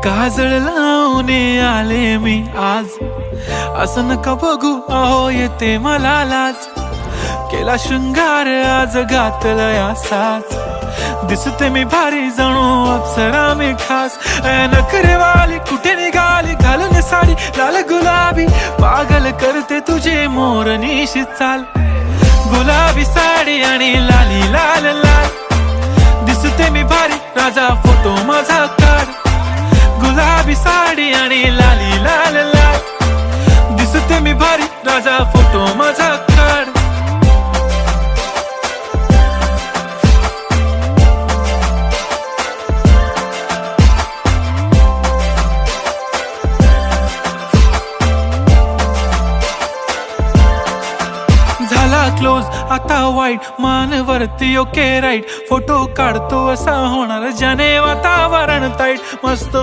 काजळ लावून आले मी आज, असं नका बघू अहो येते मला लाज. केला शृंगार आज घातलाय असाच, दिसते मी भारी जणू अप्सरा मी खास. नखरेवाली कुठे निघाली घालून साडी लाल गुलाबी, पागल करते तुझे मोरनीशी चाल. गुलाबी साडी आणि लाली लाल लाल, दिसते मी भारी राजा फोटो माझा काढ. गुलाबी साडी आणि लाली लाल लाल, दिसते मी भारी राजा फोटो माझा काढ. झाला क्लोज आता वाईट, मान वरती ओके राईट, फोटो काढतो असा होणार ज्याने वातावरण ताईट. मस्त